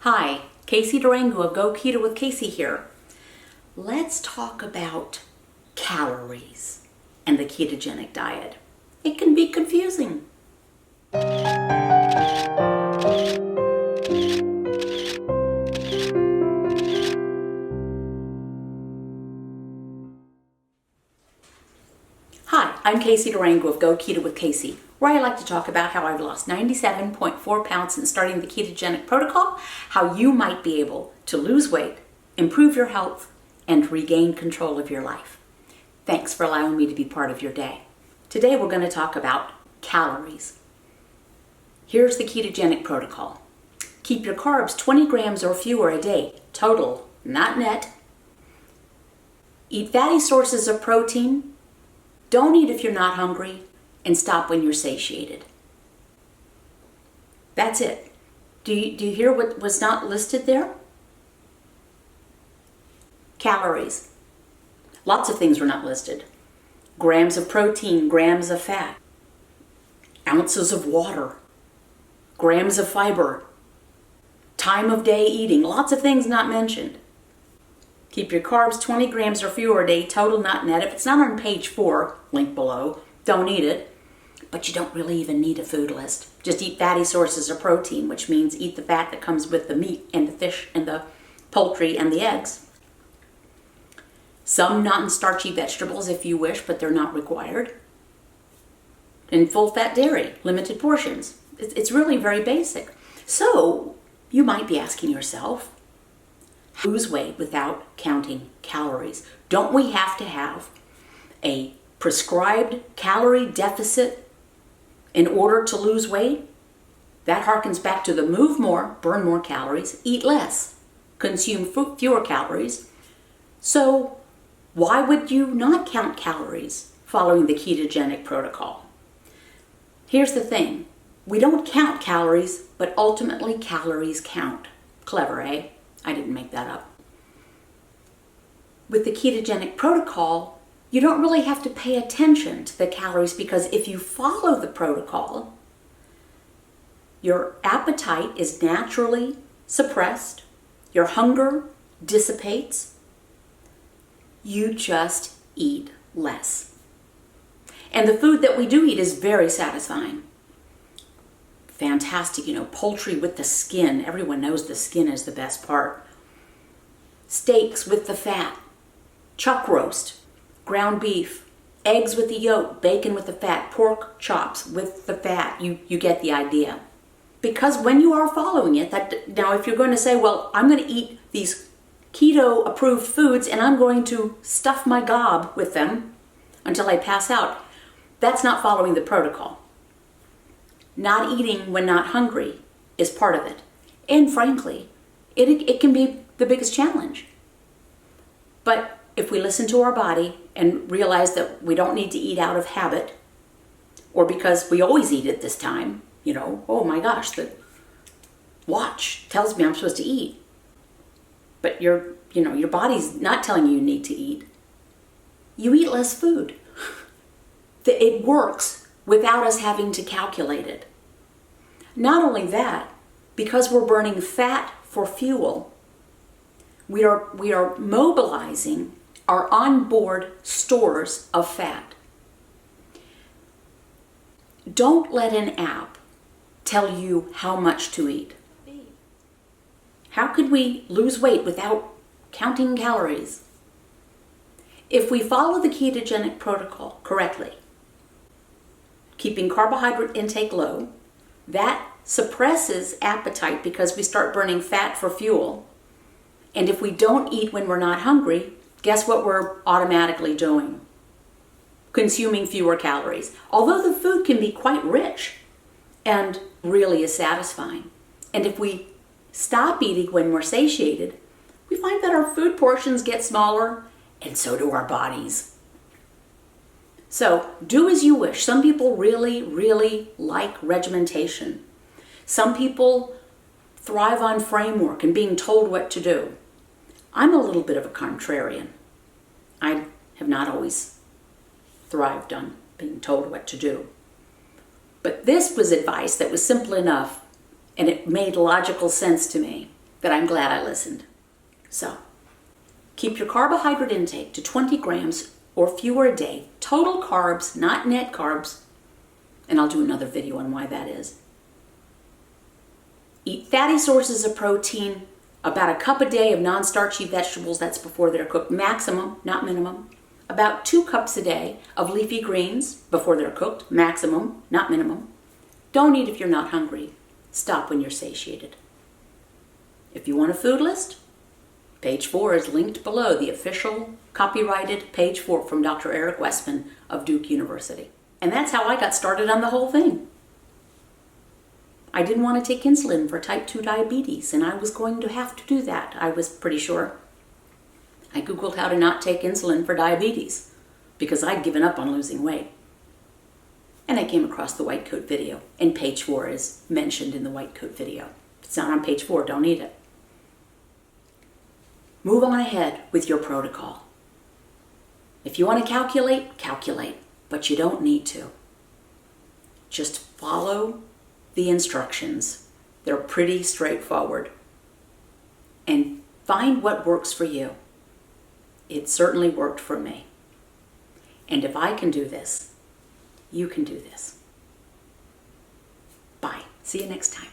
Hi, Casey Durango of Go Keto with Casey here. Let's talk about calories and the ketogenic diet. It can be confusing. Hi, I'm Casey Durango of Go Keto with Casey, where I like to talk about how I've lost 97.4 pounds since starting the ketogenic protocol, how you might be able to lose weight, improve your health, and regain control of your life. Thanks for allowing me to be part of your day. Today we're going to talk about calories. Here's the ketogenic protocol. Keep your carbs 20 grams or fewer a day, total, not net. Eat fatty sources of protein. Don't eat if you're not hungry, and stop when you're satiated. That's it. Do you hear what was not listed there? Calories. Lots of things were not listed. Grams of protein, grams of fat, ounces of water, grams of fiber, time of day eating, lots of things not mentioned. Keep your carbs 20 grams or fewer a day, total not net. If it's not on page 4, link below, don't eat it. But you don't really even need a food list. Just eat fatty sources of protein, which means eat the fat that comes with the meat and the fish and the poultry and the eggs. Some non-starchy vegetables if you wish, but they're not required. And full-fat dairy, limited portions. It's really very basic. So you might be asking yourself, lose weight without counting calories. Don't we have to have a prescribed calorie deficit in order to lose weight? That harkens back to the move more, burn more calories, eat less, consume fewer calories. So why would you not count calories following the ketogenic protocol? Here's the thing. We don't count calories, but ultimately calories count. Clever, eh? I didn't make that up. With the ketogenic protocol, you don't really have to pay attention to the calories because if you follow the protocol, your appetite is naturally suppressed, your hunger dissipates, you just eat less. And the food that we do eat is very satisfying. Fantastic, poultry with the skin. Everyone knows the skin is the best part. Steaks with the fat, chuck roast, ground beef, eggs with the yolk, bacon with the fat, pork chops with the fat. You get the idea. Because when you are following it, now if you're going to say, well, I'm going to eat these keto approved foods and I'm going to stuff my gob with them until I pass out, that's not following the protocol. Not eating when not hungry is part of it. And frankly, it can be the biggest challenge. But if we listen to our body and realize that we don't need to eat out of habit, or because we always eat at this time, oh my gosh, the watch tells me I'm supposed to eat. But your body's not telling you need to eat. You eat less food. It works without us having to calculate it. Not only that, because we're burning fat for fuel, we are mobilizing our onboard stores of fat. Don't let an app tell you how much to eat. How could we lose weight without counting calories? If we follow the ketogenic protocol correctly, keeping carbohydrate intake low, that suppresses appetite because we start burning fat for fuel. And if we don't eat when we're not hungry, guess what we're automatically doing? Consuming fewer calories. Although the food can be quite rich and really is satisfying. And if we stop eating when we're satiated, we find that our food portions get smaller and so do our bodies. So do as you wish. Some people really, really like regimentation. Some people thrive on framework and being told what to do. I'm a little bit of a contrarian. I have not always thrived on being told what to do. But this was advice that was simple enough and it made logical sense to me that I'm glad I listened. So, keep your carbohydrate intake to 20 grams or fewer a day. Total carbs, not net carbs. And I'll do another video on why that is. Eat fatty sources of protein, about a cup a day of non-starchy vegetables, that's before they're cooked, maximum, not minimum. About 2 cups a day of leafy greens before they're cooked, maximum, not minimum. Don't eat if you're not hungry. Stop when you're satiated. If you want a food list, page 4 is linked below, the official copyrighted page 4 from Dr. Eric Westman of Duke University. And that's how I got started on the whole thing. I didn't want to take insulin for type 2 diabetes, and I was going to have to do that, I was pretty sure. I Googled how to not take insulin for diabetes because I'd given up on losing weight. And I came across the white coat video, and page 4 is mentioned in the white coat video. If it's not on page 4, don't eat it. Move on ahead with your protocol. If you want to calculate, calculate, but you don't need to. Just follow the instructions. They're pretty straightforward. And find what works for you. It certainly worked for me. And if I can do this, you can do this. Bye. See you next time.